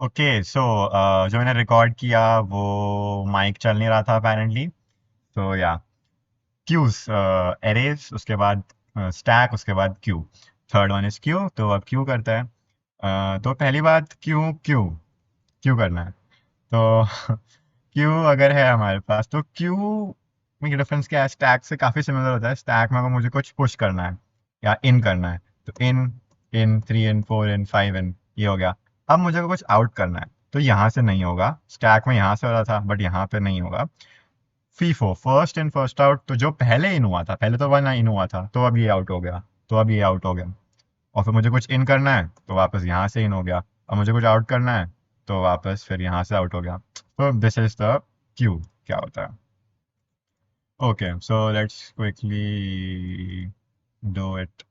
Okay so जो मैंने record किया वो माइक चल नहीं रहा था अपेरेंटली। तो या क्यूज, एरेज, उसके बाद स्टैक, उसके बाद Q. Third one is Q, तो अब क्यू करता है। तो पहली बात, क्यू क्यू क्यू करना है। तो क्यू अगर है हमारे पास तो क्यू में डिफरेंस क्या है, स्टैक से काफ़ी सिमिलर होता है। स्टैक में अगर मुझे कुछ पुश करना है या इन करना है तो इन, इन 3 इन 4 इन 5 इन, ये हो गया। अब मुझे कुछ आउट करना है तो यहाँ से नहीं होगा, स्टैक में यहाँ से हो रहा था बट यहाँ पे नहीं होगा। FIFO, first in first out, तो जो पहले इन हुआ था, पहले तो वन इन हुआ था तो अब ये आउट हो गया, तो अब ये आउट हो गया। और फिर मुझे कुछ इन करना है तो वापस यहाँ से इन हो गया। अब मुझे कुछ आउट करना है तो वापस फिर यहाँ से आउट हो गया। तो दिस इज द क्यू, क्या होता है। Okay so let's quickly do it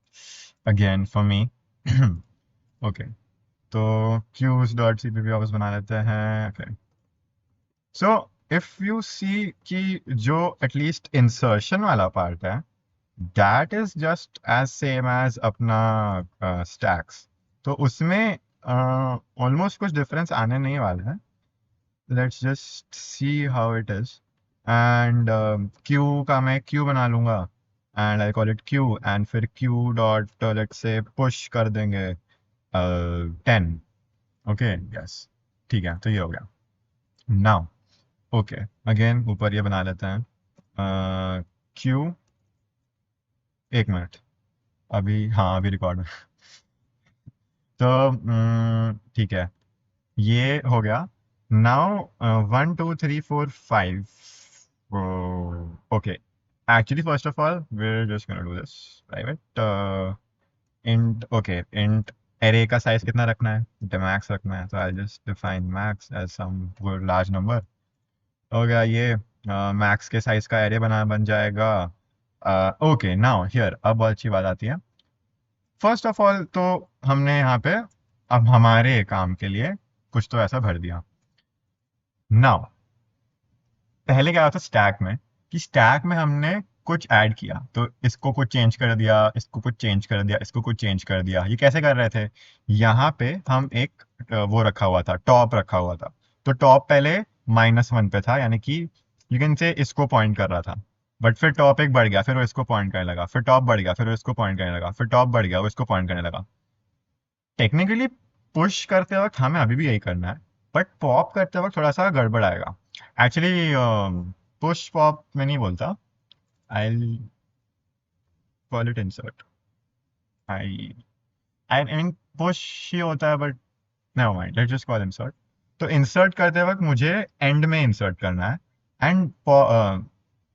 again for me. Okay, तो क्यूज डॉट सीपीपी वापस बना लेते हैं। Okay, so if you see कि जो एटलीस्ट इंसर्शन वाला पार्ट है, that is just as same as अपना स्टैक्स। तो उसमें ऑलमोस्ट कुछ डिफरेंस आने नहीं वाला है। Let's just see how it is. And queue का मैं क्यू बना लूंगा and I call it queue, and फिर Q dot let's say push कर देंगे 10। ओके यस, ठीक है, तो ये हो गया नाउ। ओके, अगेन ऊपर ये बना लेते हैं क्यू। एक मिनट, अभी हाँ अभी रिकॉर्ड। तो ठीक है, ये हो गया। Now 1 2 3 4 5। Okay, actually first of all we're just gonna do this private int। Okay, int array का साइज कितना रखना है, max रखना है, तो I'll just define max as some good large number। हो गया ये, मैक्स के साइज का एरे बन जाएगा। ओके नाउ हियर अब बहुत अच्छी बात आती है। फर्स्ट ऑफ ऑल तो हमने यहाँ पे अब हमारे काम के लिए कुछ तो ऐसा भर दिया। नाउ पहले क्या होता स्टैक में, कि स्टैक में हमने कुछ ऐड किया तो इसको कुछ चेंज कर दिया, इसको कुछ चेंज कर दिया, इसको कुछ चेंज कर दिया। ये कैसे कर रहे थे, यहाँ पे हम एक वो रखा हुआ था, टॉप रखा हुआ था। तो टॉप पहले -1 पे था, यानी कि यू कैन से इसको पॉइंट कर रहा था। बट फिर टॉप एक बढ़ गया, फिर वो इसको पॉइंट करने लगा, फिर टॉप बढ़ गया, फिर वो इसको पॉइंट करने लगा, फिर टॉप बढ़ गया, वो इसको पॉइंट करने लगा। टेक्निकली पुश करते वक्त हमें अभी भी यही करना है, बट पॉप करते वक्त थोड़ा सा गड़बड़ आएगा। एक्चुअली पुश पॉप में नहीं बोलता, I call it insert. I I mean push ही होता है but never mind, let's just call insert. तो इंसर्ट करते वक्त मुझे एंड में इंसर्ट करना है, एंड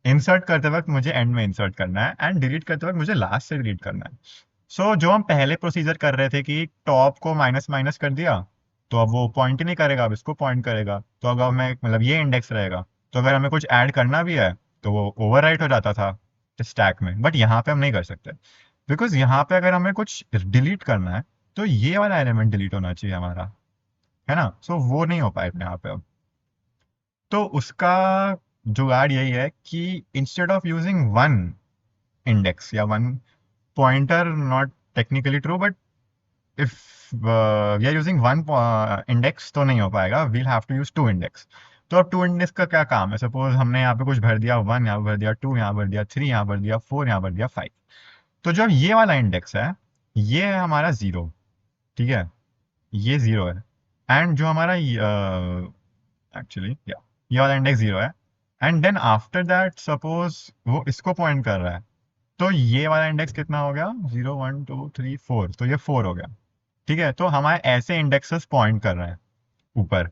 इंसर्ट करते वक्त मुझे एंड में इंसर्ट करना है, एंड डिलीट करते वक्त मुझे लास्ट से डिलीट करना है। जो हम पहले प्रोसीजर कर रहे थे कि टॉप को माइनस माइनस कर दिया, तो अब वो पॉइंट ही नहीं करेगा, अब इसको पॉइंट करेगा। तो अगर मैं मतलब ये इंडेक्स रहेगा, तो अगर हमें कुछ ऐड करना भी है तो वो ओवरराइट हो जाता था स्टैक में, बट यहाँ पे हम नहीं कर सकते। बिकॉज यहाँ पे अगर हमें कुछ डिलीट करना है तो ये वाला एलिमेंट डिलीट होना चाहिए हमारा, है ना। वो नहीं हो पाएगा यहाँ पे अब। तो उसका जुगाड़ यही है कि instead of using one index या one pointer, not technically true, but if we are using one index तो नहीं हो पाएगा, we'll have to use two index. तो अब टू इंडेक्स का क्या काम है, सपोज हमने यहाँ पे कुछ भर दिया, वन यहाँ भर दिया, टू यहाँ भर दिया, थ्री यहाँ भर दिया, फोर यहाँ भर दिया, फाइव। तो जो ये वाला इंडेक्स है, ये है हमारा जीरो, ठीक है, ये जीरो है। एंड जो हमारा एक्चुअली ये वाला इंडेक्स जीरो है, and then after that suppose वो इसको पॉइंट कर रहा है, तो ये वाला इंडेक्स कितना हो गया, 0 1 2 3 4, तो ये 4 हो गया। ठीक है, तो हमारे ऐसे इंडेक्सेस पॉइंट कर रहे हैं ऊपर।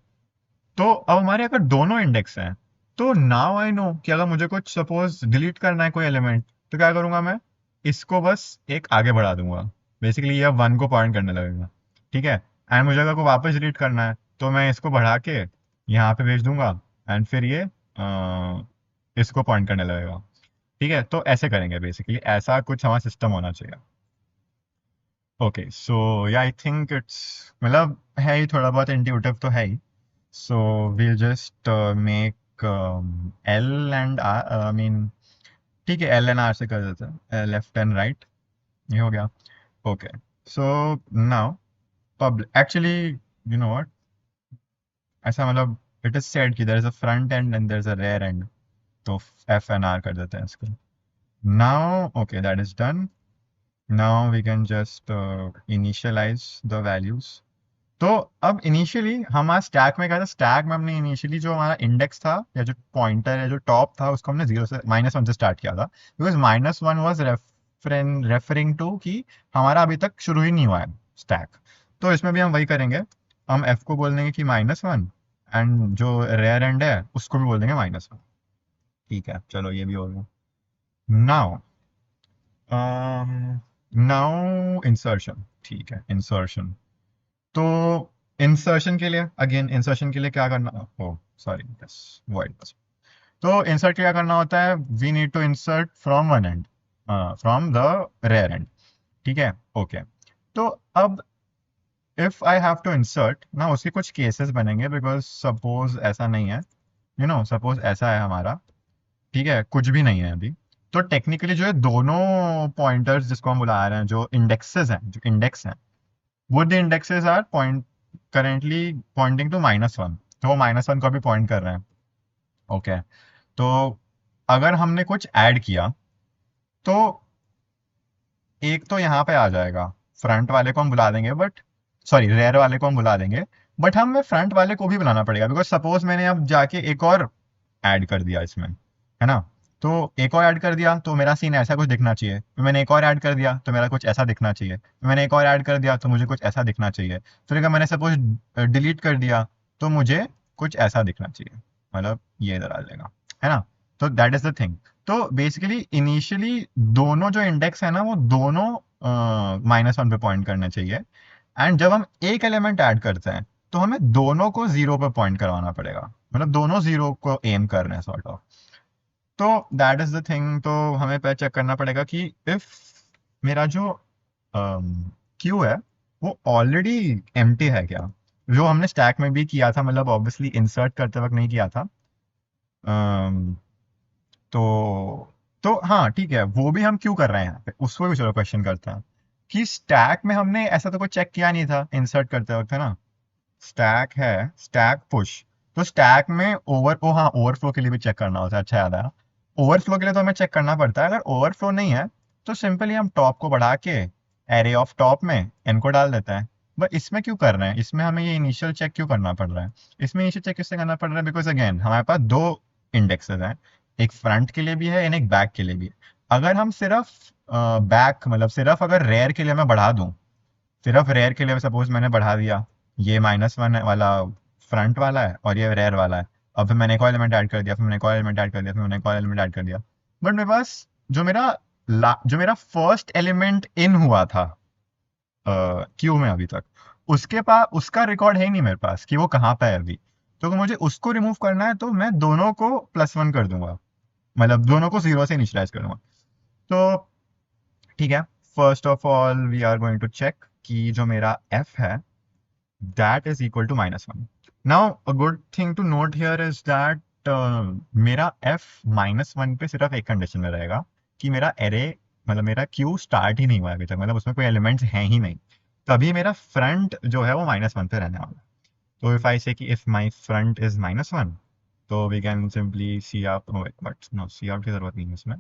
तो अब हमारे अगर दोनों इंडेक्स हैं, तो नाउ आई नो कि अगर मुझे कुछ सपोज डिलीट करना है कोई एलिमेंट, तो क्या करूंगा मैं, इसको बस एक आगे बढ़ा दूंगा, बेसिकली ये वन को पॉइंट करने लगेगा। ठीक है, एंड मुझे अगर को वापस डिलीट करना है तो मैं इसको बढ़ा के यहाँ पे भेज दूंगा, एंड फिर ये इसको पॉइंट करने लगेगा। ठीक है, तो ऐसे करेंगे, बेसिकली ऐसा कुछ हमारा सिस्टम होना चाहिए। ओके सो या आई थिंक इट्स मतलब है ही, थोड़ा बहुत इंट्यूटिव तो है ही। So we'll just make L and R, I mean ठीक है, एल एंड आर से कर देते हैं, लेफ्ट एंड राइट, ये हो गया। Okay, so now public, actually you know what, ऐसा मतलब इट इज सेड कि there is a front end and there is a rear end, तो एफ एन आर कर देते हैं इसको. Now okay that is done. Now we can just initialize the values. तो अब इनिशियली हमारा स्टैक में क्या था, स्टैक में हमने इनिशियली जो हमारा इंडेक्स था या जो पॉइंटर या जो टॉप था उसको हमने जीरो से -1 से स्टार्ट किया था, बिकॉज -1 वाज रेफरिंग टू कि हमारा अभी तक शुरू ही नहीं हुआ है स्टैक. तो इसमें भी हम वही करेंगे, हम एफ को बोल देंगे कि -1 एंड जो रेयर एंड है उसको भी बोल देंगे -1. ठीक है, चलो ये भी हो गया. Now now insertion. ठीक है, इंसर्शन. तो इंसर्शन के लिए अगेन, इंसर्शन के लिए क्या करना, ओ सॉरी यस, वॉइड. तो इंसर्ट क्या करना होता है, we need to insert from one end, from the rear end. ठीक है, ओके. तो अब if I have to insert ना, उसके कुछ केसेस बनेंगे, बिकॉज सपोज ऐसा नहीं है, सपोज ऐसा है हमारा, ठीक है, कुछ भी नहीं है अभी. तो टेक्निकली जो है दोनों पॉइंटर्स जिसको हम बुला रहे हैं, जो इंडेक्सेस हैं, जो इंडेक्स हैं, वो the indexes are point currently pointing to -1, तो वो -1 को भी पॉइंट कर रहे हैं. ओके. तो अगर हमने कुछ ऐड किया तो एक तो यहाँ पे आ जाएगा, फ्रंट वाले को हम बुला देंगे, बट सॉरी रेयर वाले को हम बुला देंगे, बट हमें फ्रंट वाले को भी बुलाना पड़ेगा, बिकॉज सपोज मैंने अब जाके एक और ऐड कर दिया इसमें, है ना. तो एक और ऐड कर दिया तो मेरा सीन ऐसा कुछ दिखना चाहिए, फिर मैंने एक और ऐड कर दिया तो मेरा कुछ ऐसा दिखना चाहिए, फिर मैंने एक और ऐड कर दिया तो मुझे कुछ ऐसा दिखना चाहिए, फिर अगर मैंने सपोज डिलीट कर दिया तो मुझे कुछ ऐसा दिखना चाहिए, मतलब ये इधर आ जाएगा, है ना. तो दैट इज द थिंग. तो बेसिकली इनिशियली दोनों जो इंडेक्स है ना, वो दोनों -1 पे पॉइंट करने चाहिए, एंड जब हम एक एलिमेंट ऐड करते हैं तो हमें दोनों को जीरो पे पॉइंट करवाना पड़ेगा, मतलब दोनों जीरो को एम कर रहे हैं सॉर्ट ऑफ. तो दैट इज द थिंग. तो हमें पहले चेक करना पड़ेगा कि इफ मेरा जो क्यू है वो ऑलरेडी एम्प्टी है क्या, जो हमने स्टैक में भी किया था, मतलब ऑब्वियसली इंसर्ट करते वक्त नहीं किया था. um, तो हाँ ठीक है, वो भी हम क्यों कर रहे हैं यहाँ पे, उसको भी चलो क्वेश्चन करते हैं कि स्टैक में हमने ऐसा तो कुछ चेक किया नहीं था इंसर्ट करते वक्त, है ना. स्टैक है, स्टैक पुश. तो स्टैक में ओ हाँ, ओवरफ्लो के लिए भी चेक करना होता है, अच्छा याद आया. ओवरफ्लो के लिए तो हमें चेक करना पड़ता है, अगर ओवरफ्लो नहीं है तो सिंपली हम टॉप को बढ़ा के एरे ऑफ टॉप में एन को डाल देते हैं. बट इसमें क्यों कर रहे हैं, इसमें हमें ये इनिशियल चेक क्यों करना पड़ रहा है, इसमें इनिशियल चेक किससे करना पड़ रहा है, बिकॉज अगेन हमारे पास दो इंडेक्सेस हैं, एक फ्रंट के लिए भी है एंड एक बैक के लिए भी है. अगर हम सिर्फ बैक मतलब सिर्फ अगर रेयर के लिए मैं बढ़ा दूं, सिर्फ रेयर के लिए सपोज मैंने बढ़ा दिया, ये -1 वाला फ्रंट वाला है और ये रेयर वाला है, अब फिर मैंने एक और एलिमेंट ऐड कर दिया, फिर मैंने एक और एलिमेंट ऐड कर दिया, फिर मैंने एक और एलिमेंट ऐड कर दिया, बट मेरे पास जो मेरा फर्स्ट एलिमेंट इन हुआ था क्यू में अभी तक, उसके पास उसका रिकॉर्ड है ही नहीं मेरे पास कि वो कहाँ पे है अभी. तो अगर मुझे उसको रिमूव करना है तो मैं दोनों को +1 कर दूंगा, मतलब दोनों को जीरो से इनिशियलाइज करूंगा. तो ठीक है, first of all we are going to check कि जो मेरा f है that is equal to -1. Now, a good thing to note here is that मेरा f -1 पे सिर्फ एक कंडीशन में रहेगा कि मेरा एरे, मतलब मेरा क्यू स्टार्ट ही नहीं हुआ है अभी तक, मतलब उसमें कोई एलिमेंट्स हैं ही नहीं, तभी मेरा फ्रंट जो है वो -1 पे रहने वाला है. तो इफ आई से कि इफ माई फ्रंट इज -1, तो we can simply cout, but no cout की जरूरत नहीं है इसमें.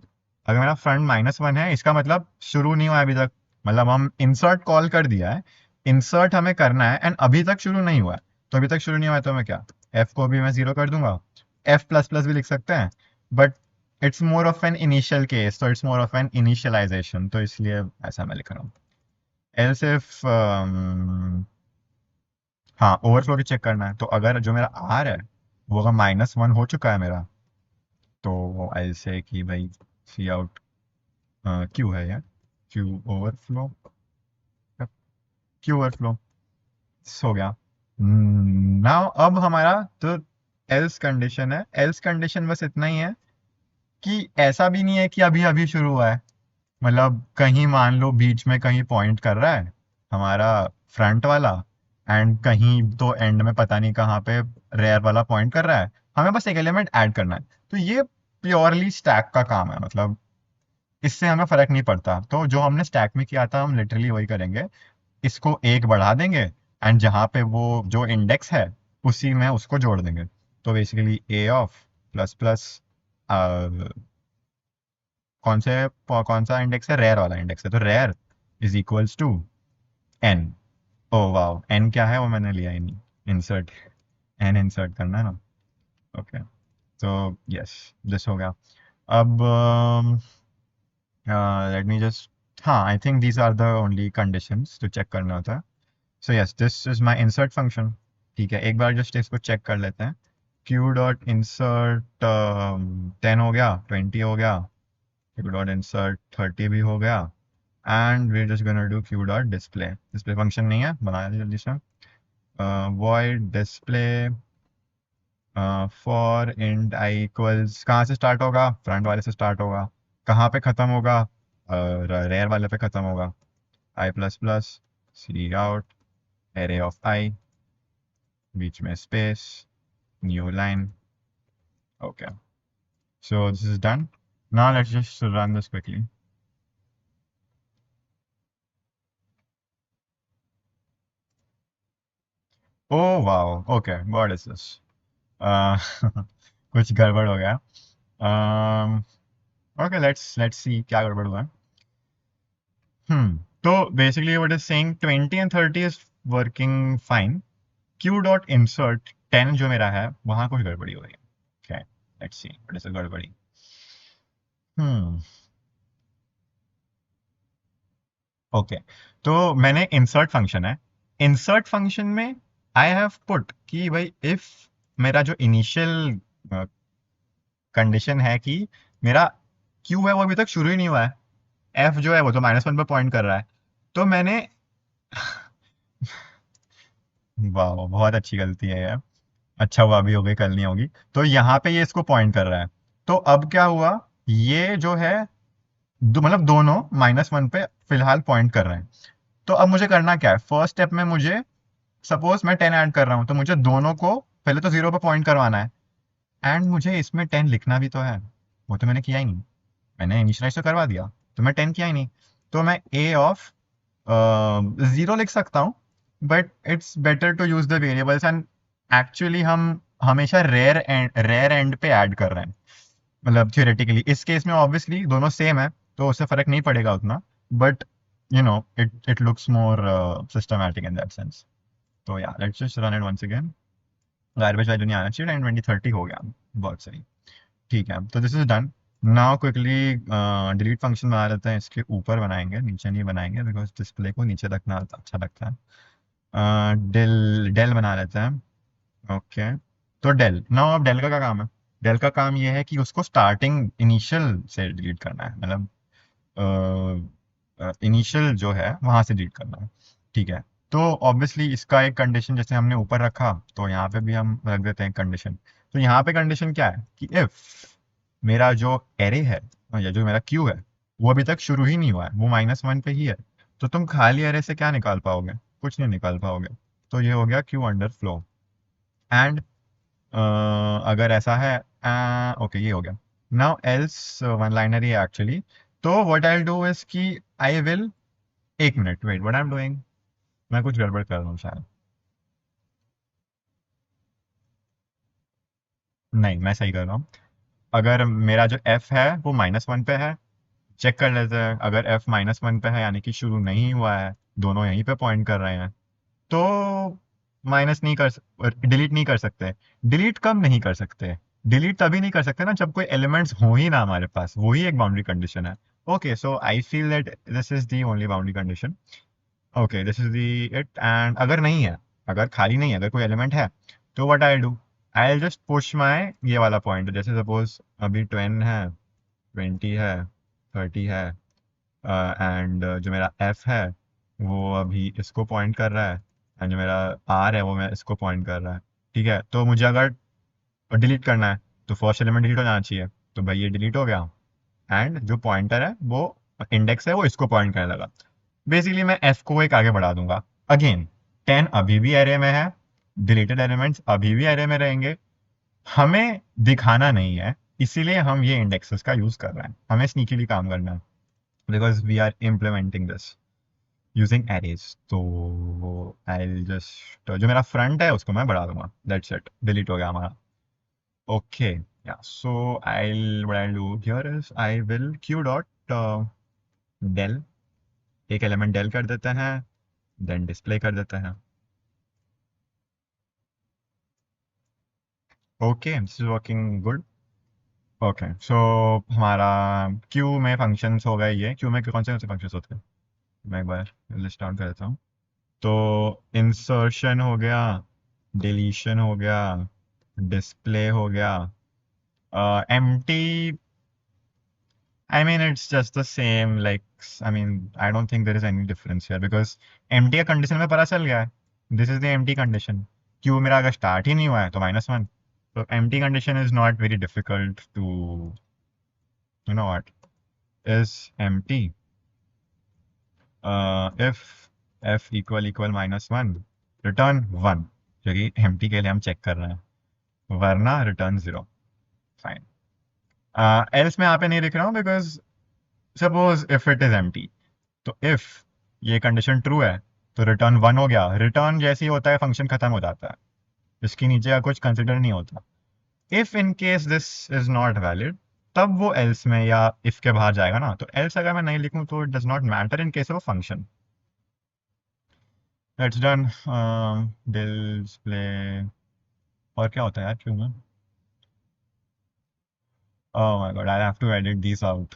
अगर मेरा फ्रंट -1 है, इसका मतलब शुरू नहीं हुआ है अभी तक, मतलब हम इंसर्ट कॉल कर दिया है, इंसर्ट हमें करना है एंड अभी तक शुरू नहीं हुआ है. तो अभी तक शुरू नहीं हुआ है तो मैं क्या, एफ को भी मैं जीरो कर दूंगा, एफ प्लस प्लस भी लिख सकते हैं, but it's more of an initial case, तो it's more of an initialization, तो इसलिए ऐसा मैं लिख रहा हूँ. एल्स इफ हाँ, ओवरफ्लो भी चेक करना है, तो अगर जो मेरा आर है वो अगर -1 हो चुका है मेरा, तो आई से कि भाई सी आउट क्यू है यार, क्यू ओवरफ्लो, क्यू ओवरफ्लो हो गया. नाउ अब हमारा तो एल्स कंडीशन है, एल्स कंडीशन बस इतना ही है कि ऐसा भी नहीं है कि अभी अभी शुरू हुआ है, मतलब कहीं मान लो बीच में कहीं पॉइंट कर रहा है हमारा फ्रंट वाला, एंड कहीं तो एंड में पता नहीं कहाँ पे रेयर वाला पॉइंट कर रहा है, हमें बस एक एलिमेंट ऐड करना है. तो ये प्योरली स्टैक का काम है, मतलब इससे हमें फर्क नहीं पड़ता, तो जो हमने स्टैक में किया था हम लिटरली वही करेंगे, इसको एक बढ़ा देंगे एंड जहाँ पे वो जो इंडेक्स है उसी में उसको जोड़ देंगे। तो basically A of plus plus कौन सा इंडेक्स है, रेयर वाला इंडेक्स है, तो rear is equals to N. Oh wow, N क्या है वो मैंने लिया ही नहीं, इंसर्ट, एन इंसर्ट करना है ना। ओके, तो यस, दिस हो गया। अब लेट मी जस्ट, हाँ I think these are the only conditions जो चेक करना होता है। So yes, this is my insert function. ठीक है, एक बार जस्ट इसको चेक कर लेते हैं। क्यू डॉट इंसर्ट 10 हो गया, 20 हो गया, क्यू डॉट इंसर्ट 30 भी हो गया, and we just gonna do queue dot display. Display function नहीं है, बनाया जल्दी से। void display for int I equals, कहाँ से स्टार्ट होगा, फ्रंट वाले से स्टार्ट होगा, कहाँ पे खत्म होगा, रेयर वाले पे खत्म होगा, I plus plus C out array of I, बीच में space, new line. Okay, so this is done. Now let's just run this quickly. Oh wow, okay, what is this? uh, कुछ गड़बड़ हो गया। um, okay, let's see क्या गड़बड़ हुआ है। तो basically what is saying 20 and 30 is working fine. Q dot insert 10 जो मेरा है वहां कुछ गड़बड़ी हो रही है। Okay, let's see what is the गड़बड़ी। ओके, तो मैंने इंसर्ट फंक्शन है, इंसर्ट फंक्शन में आई हैव पुट कि भाई इफ मेरा जो इनिशियल कंडीशन है कि मेरा क्यू है वो अभी तक शुरू ही नहीं हुआ है, एफ जो है वो तो -1 पर पॉइंट कर रहा है, तो मैंने वाह, बहुत अच्छी गलती है यार। अच्छा हुआ अभी हो गई, कल नहीं होगी। तो यहाँ पे ये इसको पॉइंट कर रहा है, तो अब क्या हुआ, ये जो है मतलब दोनों -1 पे फिलहाल पॉइंट कर रहे हैं। तो अब मुझे करना क्या है, फर्स्ट स्टेप में मुझे, सपोज मैं 10 ऐड कर रहा हूं, तो मुझे दोनों को पहले तो 0 पे पॉइंट करवाना है, एंड मुझे इसमें 10 लिखना भी तो है, वो तो मैंने किया ही नहीं। मैंने इनिशियलाइज तो करवा दिया, तो मैं 10 किया ही नहीं। तो मैं ए ऑफ 0 लिख सकता हूँ, but it's better to use the variables, and actually हम हमेशा रेयर एंड पे ऐड कर रहे हैं, मतलब थियोरेटिकली। इस केस में ऑब्वियसली दोनों सेम है, तो उससे फर्क नहीं पड़ेगा उतना, but you know it looks more systematic in that sense. तो या let's just run it once again. Garbage value नहीं आना चाहिए, 92030 हो गया, बहुत सही। ठीक है, तो this is done. Now quickly delete function बना लेते हैं, इसके ऊपर बनाएंगे, नीचे नहीं बनाएंगे, बिकॉज डिस्प्ले को नीचे रखना अच्छा लगता है। डेल डेल बना लेते हैं। ओके, तो डेल, नाउ अब डेल का क्या काम है, डेल का काम ये है कि उसको स्टार्टिंग इनिशियल से डिलीट करना है, मतलब इनिशियल जो है वहां से डिलीट करना है। ठीक है, तो ऑब्वियसली इसका एक कंडीशन जैसे हमने ऊपर रखा, तो यहाँ पे भी हम रख देते हैं कंडीशन। तो यहाँ पे कंडीशन क्या है कि इफ मेरा जो एरे है या जो मेरा क्यू है वो अभी तक शुरू ही नहीं हुआ है, वो -1 पे ही है, तो तुम खाली एरे से क्या निकाल पाओगे, कुछ नहीं निकाल पाओगे। तो ये हो गया क्यू अंडर फ्लो। एंड अगर ऐसा है, ओके ये हो गया। नाउ एल्स वन लाइनर ही एक्चुअली। तो what I will do is कि आई विल, एक minute wait, what I am doing, मैं कुछ गड़बड़ कर रहा हूँ शायद। नहीं, मैं सही कर रहा हूँ। अगर मेरा जो एफ है वो -1 पे है, चेक कर लेते हैं, अगर एफ -1 पे है यानी कि शुरू नहीं हुआ है, दोनों यहीं पे पॉइंट कर रहे हैं, तो माइनस नहीं कर, डिलीट नहीं कर सकते। डिलीट कब नहीं कर सकते, डिलीट तभी नहीं कर सकते ना जब कोई एलिमेंट्स हो ही ना हमारे पास, वही एक बाउंड्री कंडीशन है। Okay, so I feel that this is the only boundary condition. Okay, this is the it. And अगर नहीं है, अगर खाली नहीं है, अगर कोई एलिमेंट है, तो what I do, I just push my ये वाला पॉइंट, जैसे सपोज अभी 10 है, 20 है, 30 है, एंड जो मेरा एफ है वो अभी इसको पॉइंट कर रहा है, एंड जो मेरा आर है वो मैं इसको पॉइंट कर रहा है। ठीक है, तो मुझे अगर डिलीट करना है तो फर्स्ट एलिमेंट डिलीट हो जाना चाहिए, तो भाई ये डिलीट हो गया, एंड जो पॉइंटर है वो इंडेक्स है वो इसको पॉइंट करने लगा। बेसिकली मैं एफ को एक आगे बढ़ा दूंगा। अगेन 10 अभी भी एरे में है, डिलीटेड एलिमेंट्स अभी भी एरे में रहेंगे, हमें दिखाना नहीं है, इसीलिए हम ये इंडेक्सेस का यूज कर रहे हैं, हमें स्नीकीली काम करना है, because we are implementing this. Using arrays. तो आई जस्ट जो मेरा फ्रंट है उसको मैं बढ़ा दूंगा, दैट्स इट, डिलीट हो गया हमारा। ओके या so I what I do here is I will Q dot del, एक एलिमेंट डेल कर देते हैं, देन डिस्प्ले कर देते हैं। Okay this is working good. Okay so हमारा क्यू में फंक्शंस हो गए, ये क्यू में कौन से फंक्शंस होते हैं मैं एक बार लिस्ट डाउन कर देता हूँ। तो इंसर्शन हो गया, डिलीशन हो गया, डिस्प्ले हो गया, empty. I mean, it's just the same. Like, I mean, I don't think there is any difference here because empty का condition में पता चल गया है. This is the empty condition. Q मेरा अगर start ही नहीं हुआ है तो -1. So empty condition is not very difficult to, you know what, is empty. If f equal -1, return 1, क्योंकि empty के लिए हम check कर रहे हैं, वरना return 0. Fine. Else मैं यहाँ पे नहीं लिख रहा हूँ because suppose if it is empty, तो इफ ये कंडीशन ट्रू है तो रिटर्न 1 हो गया, रिटर्न जैसे ही होता है फंक्शन खत्म हो जाता है, इसके नीचे का कुछ कंसिडर नहीं होता। If in case this is not valid तब वो एल्स में या इफ के बाहर जाएगा ना, तो एल्स अगर मैं नहीं लिखूं तो it does not matter in case of a function. That's done. Display और क्या होता है यार क्यों में, oh my God I have to edit this out.